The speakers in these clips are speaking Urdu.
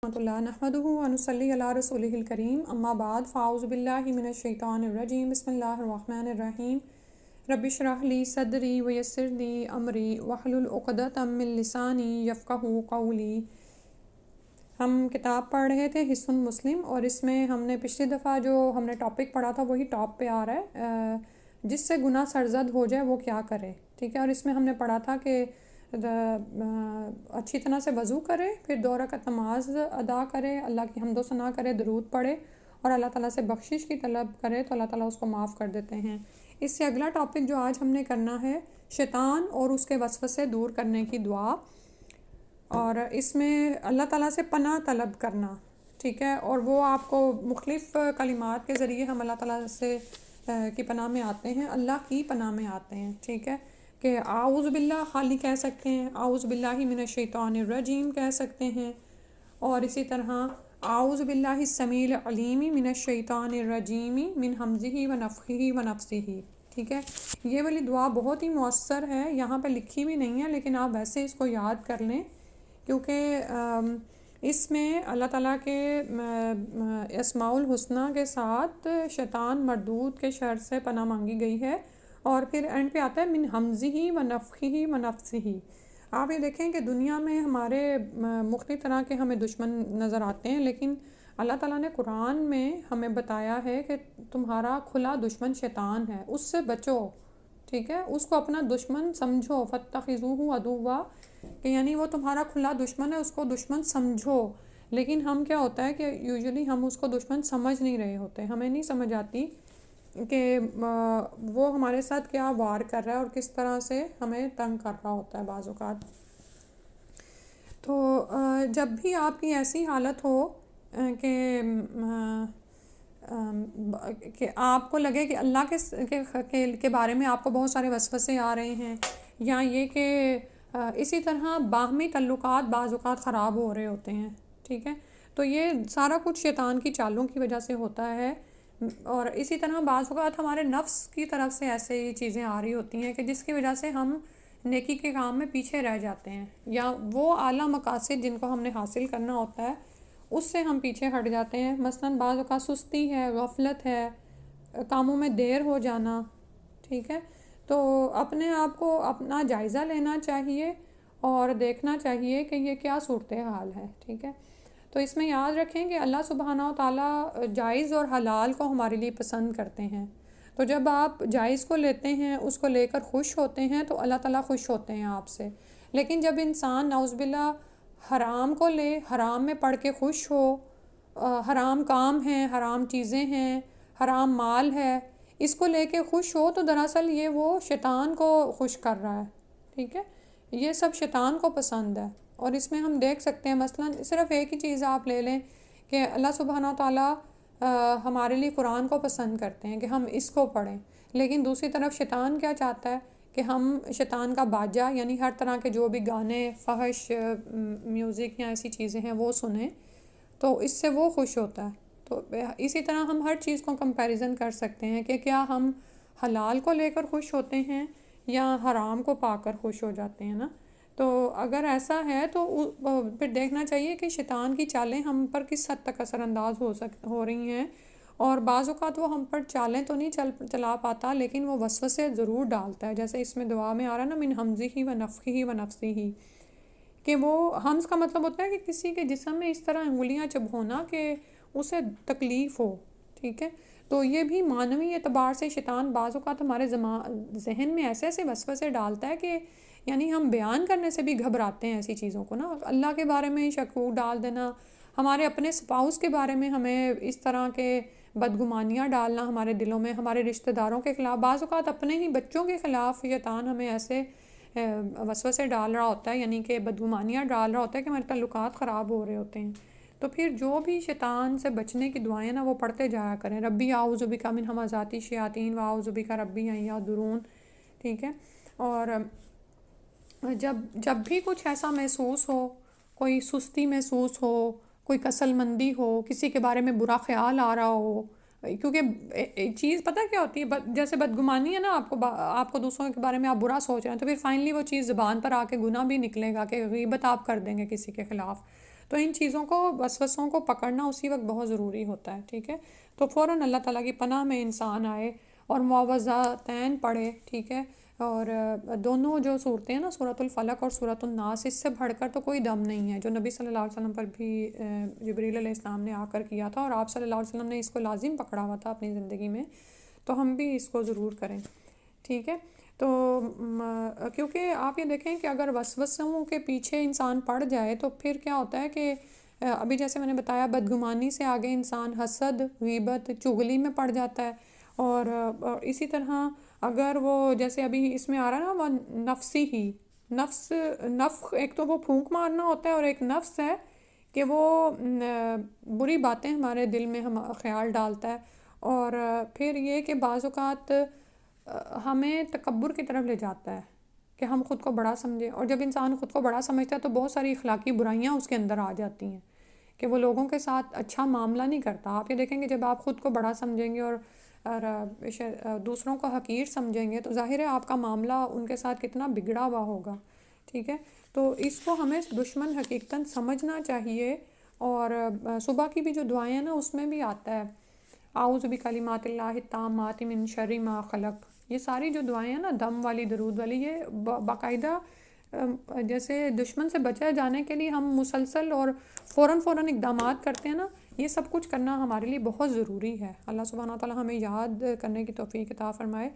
ورحمۃ اللہ نحمدہ ونصلی علی رسولہ الکریم اما بعد فاعوذ باللہ من الشیطان الرجیم بسم اللہ الرحمن الرحیم رب اشرح لی صدری ویسر لی امری واحلل عقدۃ من لسانی یفقہوا قولی۔ ہم کتاب پڑھ رہے تھے حصن مسلم، اور اس میں ہم نے پچھلی دفعہ جو ہم نے ٹاپک پڑھا تھا وہی ٹاپ پہ آ رہا ہے، جس سے گناہ سرزد ہو جائے وہ کیا کرے، ٹھیک ہے۔ اور اس میں ہم نے پڑھا تھا کہ اچھی طرح سے وضو کرے، پھر 2 رکعت نماز ادا کرے، اللہ کی حمد و ثنا کرے، درود پڑھے اور اللہ تعالیٰ سے بخشش کی طلب کرے تو اللہ تعالیٰ اس کو معاف کر دیتے ہیں۔ اس سے اگلا ٹاپک جو آج ہم نے کرنا ہے شیطان اور اس کے وسوسے دور کرنے کی دعا، اور اس میں اللہ تعالیٰ سے پناہ طلب کرنا، ٹھیک ہے۔ اور وہ آپ کو مختلف کلمات کے ذریعے ہم اللہ تعالیٰ سے کی پناہ میں آتے ہیں، اللہ کی پناہ میں آتے ہیں، ٹھیک ہے۔ کہ اعوذ باللہ خالی کہہ سکتے ہیں، اعوذ باللہ من الشیطان الرجیم کہہ سکتے ہیں، اور اسی طرح اعوذ باللہ السمیع العلیم من الشیطان الرجیم من ہمزہ ونفخہ ونفثہ، ٹھیک ہے۔ یہ والی دعا بہت ہی مؤثر ہے، یہاں پہ لکھی بھی نہیں ہے لیکن آپ ویسے اس کو یاد کر لیں، کیونکہ اس میں اللہ تعالیٰ کے اسماء الحسنہ کے ساتھ شیطان مردود کے شر سے پناہ مانگی گئی ہے، اور پھر اینڈ پہ آتا ہے من ہمزہ ونفخہ ونفثہ۔ آپ یہ دیکھیں کہ دنیا میں ہمارے مختلف طرح کے ہمیں دشمن نظر آتے ہیں، لیکن اللہ تعالیٰ نے قرآن میں ہمیں بتایا ہے کہ تمہارا کھلا دشمن شیطان ہے، اس سے بچو، ٹھیک ہے۔ اس کو اپنا دشمن سمجھو، فاتخذوہ عدوا، کہ یعنی وہ تمہارا کھلا دشمن ہے، اس کو دشمن سمجھو۔ لیکن ہم کیا ہوتا ہے کہ یوزلی ہم اس کو دشمن سمجھ نہیں رہے ہوتے، ہمیں نہیں سمجھ آتی کہ وہ ہمارے ساتھ کیا وار کر رہا ہے اور کس طرح سے ہمیں تنگ کر رہا ہوتا ہے بعض اوقات۔ تو جب بھی آپ کی ایسی حالت ہو کہ آپ کو لگے کہ اللہ کے بارے میں آپ کو بہت سارے وسوسے آ رہے ہیں، یا یہ کہ اسی طرح باہمی تعلقات بعض اوقات خراب ہو رہے ہوتے ہیں، ٹھیک ہے، تو یہ سارا کچھ شیطان کی چالوں کی وجہ سے ہوتا ہے۔ اور اسی طرح بعض اوقات ہمارے نفس کی طرف سے ایسے ہی چیزیں آ رہی ہوتی ہیں کہ جس کی وجہ سے ہم نیکی کے کام میں پیچھے رہ جاتے ہیں، یا وہ اعلیٰ مقاصد جن کو ہم نے حاصل کرنا ہوتا ہے اس سے ہم پیچھے ہٹ جاتے ہیں۔ مثلاً بعض اوقات سستی ہے، غفلت ہے، کاموں میں دیر ہو جانا، ٹھیک ہے۔ تو اپنے آپ کو اپنا جائزہ لینا چاہیے اور دیکھنا چاہیے کہ یہ کیا صورتحال ہے، ٹھیک ہے۔ تو اس میں یاد رکھیں کہ اللہ سبحانہ و تعالیٰ جائز اور حلال کو ہمارے لیے پسند کرتے ہیں، تو جب آپ جائز کو لیتے ہیں، اس کو لے کر خوش ہوتے ہیں تو اللہ تعالیٰ خوش ہوتے ہیں آپ سے۔ لیکن جب انسان نعوذ باللہ حرام کو لے، حرام میں پڑھ کے خوش ہو، حرام کام ہیں، حرام چیزیں ہیں، حرام مال ہے، اس کو لے کے خوش ہو، تو دراصل یہ وہ شیطان کو خوش کر رہا ہے، ٹھیک ہے۔ یہ سب شیطان کو پسند ہے، اور اس میں ہم دیکھ سکتے ہیں مثلاً صرف ایک ہی چیز آپ لے لیں کہ اللہ سبحانہ و تعالیٰ ہمارے لیے قرآن کو پسند کرتے ہیں کہ ہم اس کو پڑھیں، لیکن دوسری طرف شیطان کیا چاہتا ہے کہ ہم شیطان کا باجا، یعنی ہر طرح کے جو بھی گانے، فحش میوزک یا ایسی چیزیں ہیں وہ سنیں، تو اس سے وہ خوش ہوتا ہے۔ تو اسی طرح ہم ہر چیز کو کمپیریزن کر سکتے ہیں کہ کیا ہم حلال کو لے کر خوش ہوتے ہیں یا حرام کو پا کر خوش ہو جاتے ہیں نا۔ تو اگر ایسا ہے تو پھر دیکھنا چاہیے کہ شیطان کی چالیں ہم پر کس حد تک اثر انداز ہو رہی ہیں، اور بعض اوقات وہ ہم پر چالیں تو نہیں چلا پاتا لیکن وہ وسوسے ضرور ڈالتا ہے، جیسے اس میں دعا میں آ رہا ہے نا من ہمزہ ونفخہ ونفثہ، کہ وہ حمز کا مطلب ہوتا ہے کہ کسی کے جسم میں اس طرح انگلیاں چبھونا کہ اسے تکلیف ہو، ٹھیک ہے۔ تو یہ بھی معنوی اعتبار سے شیطان بعض اوقات ہمارے ذہن میں ایسے ایسے وسوسے ڈالتا ہے کہ یعنی ہم بیان کرنے سے بھی گھبراتے ہیں ایسی چیزوں کو نا۔ اللہ کے بارے میں شکوک ڈال دینا، ہمارے اپنے اسپاؤس کے بارے میں ہمیں اس طرح کے بدگمانیاں ڈالنا ہمارے دلوں میں، ہمارے رشتہ داروں کے خلاف، بعض اوقات اپنے ہی بچوں کے خلاف شیطان ہمیں ایسے وسوسے ڈال رہا ہوتا ہے، یعنی کہ بدگمانیاں ڈال رہا ہوتا ہے کہ ہمارے تعلقات خراب ہو رہے ہوتے ہیں۔ تو پھر جو بھی شیطان سے بچنے کی دعائیں نا وہ پڑھتے جایا کریں، ربی اعوذ بک من ہمزات الشیاطین و اعوذ بک ربی ان یحضرون، ٹھیک ہے۔ اور جب بھی کچھ ایسا محسوس ہو، کوئی سستی محسوس ہو، کوئی کسل مندی ہو، کسی کے بارے میں برا خیال آ رہا ہو، کیونکہ چیز پتہ کیا ہوتی ہے، جیسے بدگمانی ہے نا، آپ کو دوسروں کے بارے میں آپ برا سوچ رہے ہیں تو پھر فائنلی وہ چیز زبان پر آ کے گناہ بھی نکلے گا کہ غیبت آپ کر دیں گے کسی کے خلاف۔ تو ان چیزوں کو وسوسوں کو پکڑنا اسی وقت بہت ضروری ہوتا ہے، ٹھیک ہے. تو فوراً اللہ تعالیٰ کی پناہ میں انسان آئے اور معوذاتین پڑھے، ٹھیک ہے. اور دونوں جو صورتیں ہیں نا، سورۃ الفلق اور سورۃ الناس، اس سے بڑھ کر تو کوئی دم نہیں ہے، جو نبی صلی اللہ علیہ وسلم پر بھی جبریل علیہ السلام نے آ کر کیا تھا، اور آپ صلی اللہ علیہ وسلم نے اس کو لازم پکڑا ہوا تھا اپنی زندگی میں. تو ہم بھی اس کو ضرور کریں، ٹھیک ہے. تو کیونکہ آپ یہ دیکھیں کہ اگر وسوسوں کے پیچھے انسان پڑ جائے تو پھر کیا ہوتا ہے کہ ابھی جیسے میں نے بتایا، بدگمانی سے آگے انسان حسد، غیبت، چغلی میں پڑ جاتا ہے. اور اسی طرح اگر وہ جیسے ابھی اس میں آ رہا ہے نا، وہ نفسی ہی نفس ایک تو وہ پھونک مارنا ہوتا ہے، اور ایک نفس ہے کہ وہ بری باتیں ہمارے دل میں ہم خیال ڈالتا ہے. اور پھر یہ کہ بعض اوقات ہمیں تکبر کی طرف لے جاتا ہے کہ ہم خود کو بڑا سمجھیں، اور جب انسان خود کو بڑا سمجھتا ہے تو بہت ساری اخلاقی برائیاں اس کے اندر آ جاتی ہیں کہ وہ لوگوں کے ساتھ اچھا معاملہ نہیں کرتا. آپ یہ دیکھیں گے جب آپ خود کو بڑا سمجھیں گے اور دوسروں کو حقیر سمجھیں گے تو ظاہر ہے آپ کا معاملہ ان کے ساتھ کتنا بگڑا ہوا ہوگا، ٹھیک ہے. تو اس کو ہمیں دشمن حقیقتاً سمجھنا چاہیے. اور صبح کی بھی جو دعائیں ہیں نا، اس میں بھی آتا ہے اعوذ بکلمات اللہ التامات من شر ما خلق. یہ ساری جو دعائیں ہیں نا، دم والی، درود والی، یہ باقاعدہ جیسے دشمن سے بچے جانے کے لیے ہم مسلسل اور فوراً اقدامات کرتے ہیں نا، یہ سب کچھ کرنا ہمارے لیے بہت ضروری ہے. اللہ سبحانہ وتعالیٰ ہمیں یاد کرنے کی توفیق عطا فرمائے،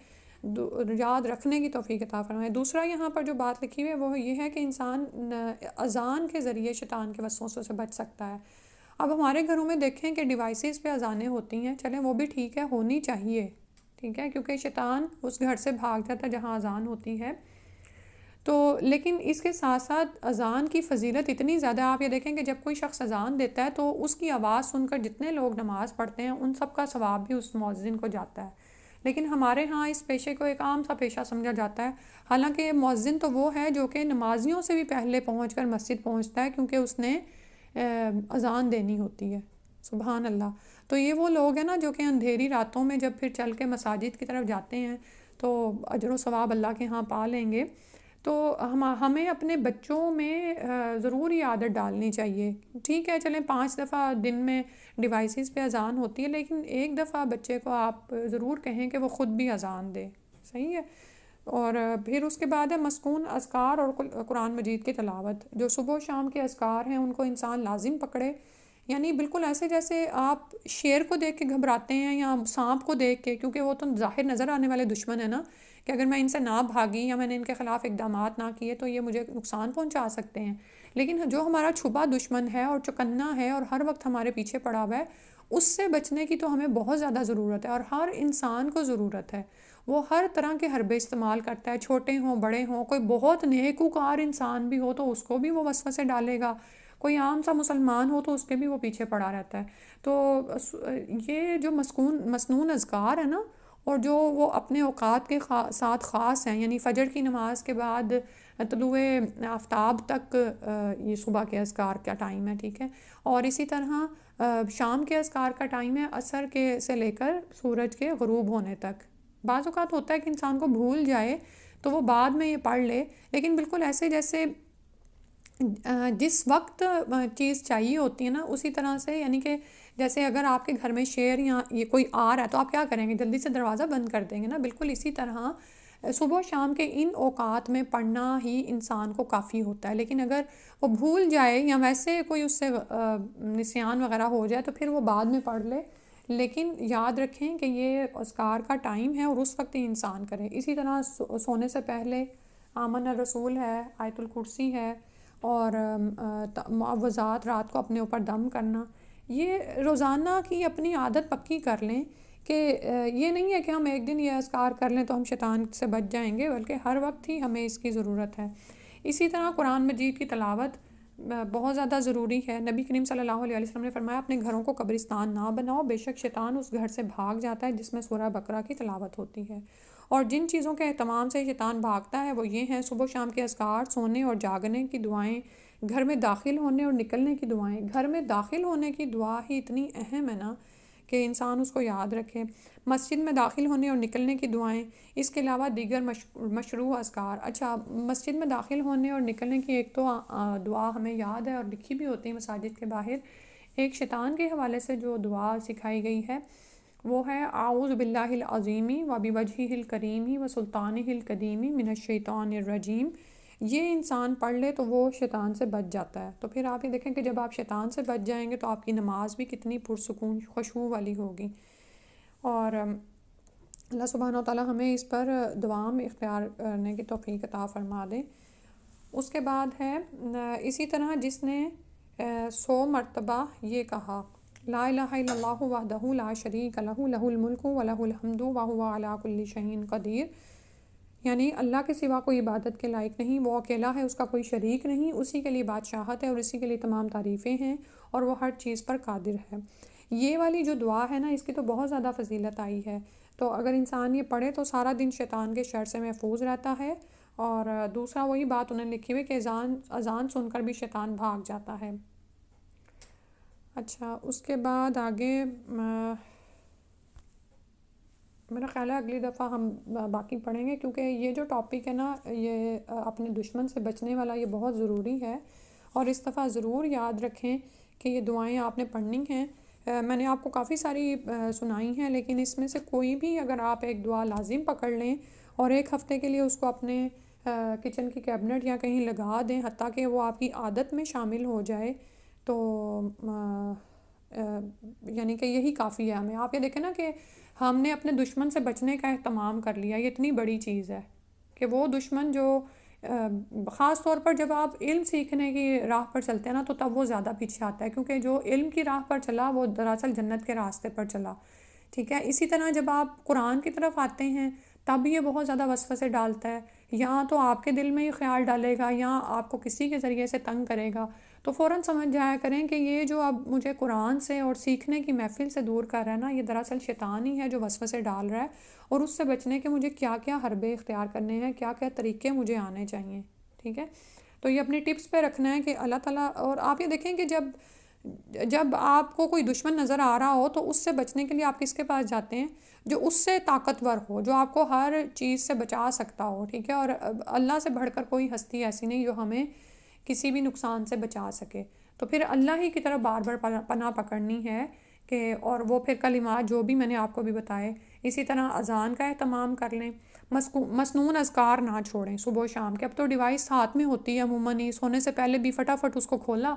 یاد رکھنے کی توفیق عطا فرمائے. دوسرا یہاں پر جو بات لکھی ہوئی ہے وہ یہ ہے کہ انسان اذان کے ذریعے شیطان کے وسوسوں سے بچ سکتا ہے. اب ہمارے گھروں میں دیکھیں کہ ڈیوائسز پہ اذانیں ہوتی ہیں، چلیں وہ بھی ٹھیک ہے، ہونی چاہیے، ٹھیک ہے، کیونکہ شیطان اس گھر سے بھاگ جاتا ہے جہاں اذان ہوتی ہے. تو لیکن اس کے ساتھ ساتھ اذان کی فضیلت اتنی زیادہ، آپ یہ دیکھیں کہ جب کوئی شخص اذان دیتا ہے تو اس کی آواز سن کر جتنے لوگ نماز پڑھتے ہیں ان سب کا ثواب بھی اس مؤذن کو جاتا ہے. لیکن ہمارے ہاں اس پیشے کو ایک عام سا پیشہ سمجھا جاتا ہے، حالانکہ مؤذن تو وہ ہے جو کہ نمازیوں سے بھی پہلے پہنچ کر مسجد پہنچتا ہے، کیونکہ اس نے اذان دینی ہوتی ہے. سبحان اللہ. تو یہ وہ لوگ ہیں نا جو کہ اندھیری راتوں میں جب پھر چل کے مساجد کی طرف جاتے ہیں تو اجر و ثواب اللہ کے ہاں پا لیں گے. تو ہمیں اپنے بچوں میں ضرور یہ عادت ڈالنی چاہیے. ٹھیک ہے، چلیں 5 دفعہ دن میں ڈیوائسز پہ اذان ہوتی ہے، لیکن ایک دفعہ بچے کو آپ ضرور کہیں کہ وہ خود بھی اذان دے، صحیح ہے. اور پھر اس کے بعد ہے مسکون اذکار اور قرآن مجید کی تلاوت. جو صبح و شام کے اذکار ہیں ان کو انسان لازم پکڑے، یعنی بالکل ایسے جیسے آپ شیر کو دیکھ کے گھبراتے ہیں یا سانپ کو دیکھ کے، کیونکہ وہ تو ظاہر نظر آنے والے دشمن ہیں نا، کہ اگر میں ان سے نہ بھاگی یا میں نے ان کے خلاف اقدامات نہ کیے تو یہ مجھے نقصان پہنچا سکتے ہیں. لیکن جو ہمارا چھپا دشمن ہے اور چوکنا ہے اور ہر وقت ہمارے پیچھے پڑا ہوا ہے، اس سے بچنے کی تو ہمیں بہت زیادہ ضرورت ہے، اور ہر انسان کو ضرورت ہے. وہ ہر طرح کے حربے استعمال کرتا ہے، چھوٹے ہوں بڑے ہوں. کوئی بہت نیکوکار انسان بھی ہو تو اس کو بھی وہ وسوسے ڈالے گا، کوئی عام سا مسلمان ہو تو اس کے بھی وہ پیچھے پڑا رہتا ہے. تو یہ جو مسنون اذکار ہے نا، اور جو وہ اپنے اوقات کے ساتھ خاص ہیں، یعنی فجر کی نماز کے بعد طلوع آفتاب تک یہ صبح کے اذکار کا ٹائم ہے، ٹھیک ہے. اور اسی طرح شام کے اذکار کا ٹائم ہے عصر کے سے لے کر سورج کے غروب ہونے تک. بعض اوقات ہوتا ہے کہ انسان کو بھول جائے تو وہ بعد میں یہ پڑھ لے، لیکن بالکل ایسے جیسے جس وقت چیز چاہیے ہوتی ہے نا اسی طرح سے، یعنی کہ جیسے اگر آپ کے گھر میں شیر یا یہ کوئی آ رہا ہے تو آپ کیا کریں گے؟ جلدی سے دروازہ بند کر دیں گے نا. بالکل اسی طرح صبح و شام کے ان اوقات میں پڑھنا ہی انسان کو کافی ہوتا ہے. لیکن اگر وہ بھول جائے یا ویسے کوئی اس سے نسیان وغیرہ ہو جائے تو پھر وہ بعد میں پڑھ لے. لیکن یاد رکھیں کہ یہ اذکار کا ٹائم ہے اور اس وقت ہی انسان کرے. اسی طرح سونے سے پہلے آمن الرسول ہے، آیت الکرسی ہے، اور معوذات رات کو اپنے اوپر دم کرنا. یہ روزانہ کی اپنی عادت پکی کر لیں کہ یہ نہیں ہے کہ ہم ایک دن یہ اذکار کر لیں تو ہم شیطان سے بچ جائیں گے، بلکہ ہر وقت ہی ہمیں اس کی ضرورت ہے. اسی طرح قرآن مجید کی تلاوت بہت زیادہ ضروری ہے. نبی کریم صلی اللہ علیہ وسلم نے فرمایا اپنے گھروں کو قبرستان نہ بناؤ، بے شک شیطان اس گھر سے بھاگ جاتا ہے جس میں سورہ بقرہ کی تلاوت ہوتی ہے. اور جن چیزوں کے اہتمام سے شیطان بھاگتا ہے وہ یہ ہیں: صبح و شام کے اذکار، سونے اور جاگنے کی دعائیں، گھر میں داخل ہونے اور نکلنے کی دعائیں. گھر میں داخل ہونے کی دعا ہی اتنی اہم ہے نا کہ انسان اس کو یاد رکھے۔ مسجد میں داخل ہونے اور نکلنے کی دعائیں، اس کے علاوہ دیگر مشروع اذکار۔ اچھا، مسجد میں داخل ہونے اور نکلنے کی ایک تو دعا ہمیں یاد ہے اور لکھی بھی ہوتی ہے مساجد کے باہر۔ ایک شیطان کے حوالے سے جو دعا سکھائی گئی ہے وہ ہے اعوذ باللہ العظیم و بوجہہ الکریم و سلطانہ القدیم من الشیطان الرجیم۔ یہ انسان پڑھ لے تو وہ شیطان سے بچ جاتا ہے۔ تو پھر آپ یہ دیکھیں کہ جب آپ شیطان سے بچ جائیں گے تو آپ کی نماز بھی کتنی پرسکون خشوع والی ہوگی۔ اور اللہ سبحانہ و تعالیٰ ہمیں اس پر دوام اختیار کرنے کی توفیق عطا فرما دے۔ اس کے بعد ہے اسی طرح جس نے 100 مرتبہ یہ کہا لا الہ الا اللہ وحدہ لا شریک لہ لہ الملک و لہ الحمد وہو علی کل شیء قدیر، یعنی اللہ کے سوا کوئی عبادت کے لائق نہیں، وہ اکیلا ہے، اس کا کوئی شریک نہیں، اسی کے لیے بادشاہت ہے اور اسی کے لیے تمام تعریفیں ہیں اور وہ ہر چیز پر قادر ہے۔ یہ والی جو دعا ہے نا، اس کی تو بہت زیادہ فضیلت آئی ہے۔ تو اگر انسان یہ پڑھے تو سارا دن شیطان کے شر سے محفوظ رہتا ہے۔ اور دوسرا وہی بات انہیں لکھی ہوئی کہ اذان سن کر بھی شیطان بھاگ جاتا ہے۔ اچھا، اس کے بعد آگے میرا خیال ہے اگلی دفعہ ہم باقی پڑھیں گے، کیونکہ یہ جو ٹاپک ہے نا، یہ اپنے دشمن سے بچنے والا، یہ بہت ضروری ہے۔ اور اس دفعہ ضرور یاد رکھیں کہ یہ دعائیں آپ نے پڑھنی ہیں۔ میں نے آپ کو کافی ساری سنائی ہیں، لیکن اس میں سے کوئی بھی اگر آپ ایک دعا لازم پکڑ لیں اور ایک ہفتے کے لیے اس کو اپنے کچن کی کیبنٹ یا کہیں لگا دیں، حتیٰ کہ وہ آپ کی عادت میں شامل ہو جائے، تو یعنی کہ یہی کافی ہے ہمیں۔ آپ یہ دیکھیں نا کہ ہم نے اپنے دشمن سے بچنے کا اہتمام کر لیا، یہ اتنی بڑی چیز ہے کہ وہ دشمن جو خاص طور پر جب آپ علم سیکھنے کی راہ پر چلتے ہیں نا، تو تب وہ زیادہ پیچھے آتا ہے، کیونکہ جو علم کی راہ پر چلا وہ دراصل جنت کے راستے پر چلا، ٹھیک ہے۔ اسی طرح جب آپ قرآن کی طرف آتے ہیں تب یہ بہت زیادہ وسوسے ڈالتا ہے، یا تو آپ کے دل میں یہ خیال ڈالے گا یا آپ کو کسی کے ذریعے سے تنگ کرے گا، تو فوراً سمجھ جایا کریں کہ یہ جو اب مجھے قرآن سے اور سیکھنے کی محفل سے دور کر رہا ہے نا، یہ دراصل شیطان ہی ہے جو وسوسے ڈال رہا ہے، اور اس سے بچنے کے مجھے کیا کیا حربے اختیار کرنے ہیں، کیا کیا طریقے مجھے آنے چاہیے، ٹھیک ہے۔ تو یہ اپنی ٹپس پہ رکھنا ہے کہ اللہ تعالیٰ، اور آپ یہ دیکھیں کہ جب آپ کو کوئی دشمن نظر آ رہا ہو تو اس سے بچنے کے لیے آپ کس کے پاس جاتے ہیں؟ جو اس سے طاقتور ہو، جو آپ کو ہر چیز سے بچا سکتا ہو، ٹھیک ہے۔ اور اللہ سے بڑھ کر کوئی ہستی ایسی نہیں جو ہمیں کسی بھی نقصان سے بچا سکے، تو پھر اللہ ہی کی طرف بار بار پناہ پکڑنی ہے کہ، اور وہ پھر کلمات جو بھی میں نے آپ کو بھی بتائے، اسی طرح اذان کا اہتمام کر لیں، مسنون اذکار نہ چھوڑیں صبح و شام کے۔ اب تو ڈیوائس ہاتھ میں ہوتی ہے عموماً ہی، سونے سے پہلے بھی فٹافٹ اس کو کھولا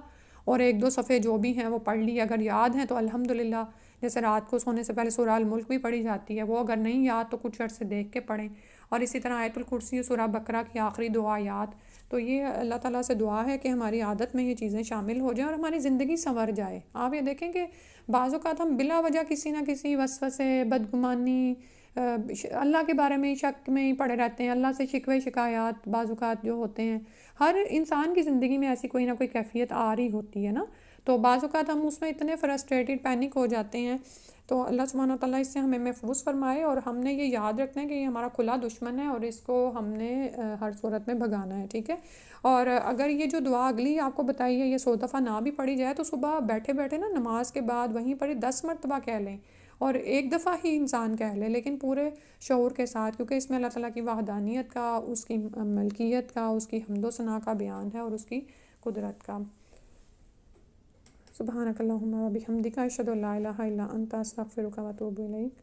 اور 1-2 صفحے جو بھی ہیں وہ پڑھ لی، اگر یاد ہیں تو الحمدللہ۔ جیسے رات کو سونے سے پہلے سورہ الملک بھی پڑھی جاتی ہے، وہ اگر نہیں یاد تو کچھ عرصے دیکھ کے پڑھیں، اور اسی طرح آیت الکرسی، سورہ بقرہ کی آخری 2 آیات۔ تو یہ اللہ تعالیٰ سے دعا ہے کہ ہماری عادت میں یہ چیزیں شامل ہو جائیں اور ہماری زندگی سنور جائے۔ آپ یہ دیکھیں کہ بعض اوقات ہم بلا وجہ کسی نہ کسی وسوسے، بدگمانی، اللہ کے بارے میں شک میں ہی پڑے رہتے ہیں، اللہ سے شکوے شکایات بعض اوقات جو ہوتے ہیں۔ ہر انسان کی زندگی میں ایسی کوئی نہ کوئی کیفیت آ رہی ہوتی ہے نا، تو بعض اوقات ہم اس میں اتنے فرسٹریٹڈ، پینک ہو جاتے ہیں۔ تو اللہ سبحانہ و تعالیٰ اس سے ہمیں محفوظ فرمائے، اور ہم نے یہ یاد رکھنا ہے کہ یہ ہمارا کھلا دشمن ہے اور اس کو ہم نے ہر صورت میں بھگانا ہے، ٹھیک ہے۔ اور اگر یہ جو دعا اگلی آپ کو بتائی ہے یہ 100 دفعہ نہ بھی پڑھی جائے تو صبح بیٹھے بیٹھے نا نماز کے بعد وہیں پر 10 مرتبہ کہہ لیں، اور ایک دفعہ ہی انسان کہہ لے، لیکن پورے شعور کے ساتھ، کیونکہ اس میں اللہ تعالیٰ کی وحدانیت کا، اس کی ملکیت کا، اس کی حمد و ثنا کا بیان ہے اور اس کی قدرت کا۔ سبحانک اللہم و بحمدک، اشہد ان لا الہ الا انت، استغفرک و اتوب الیک۔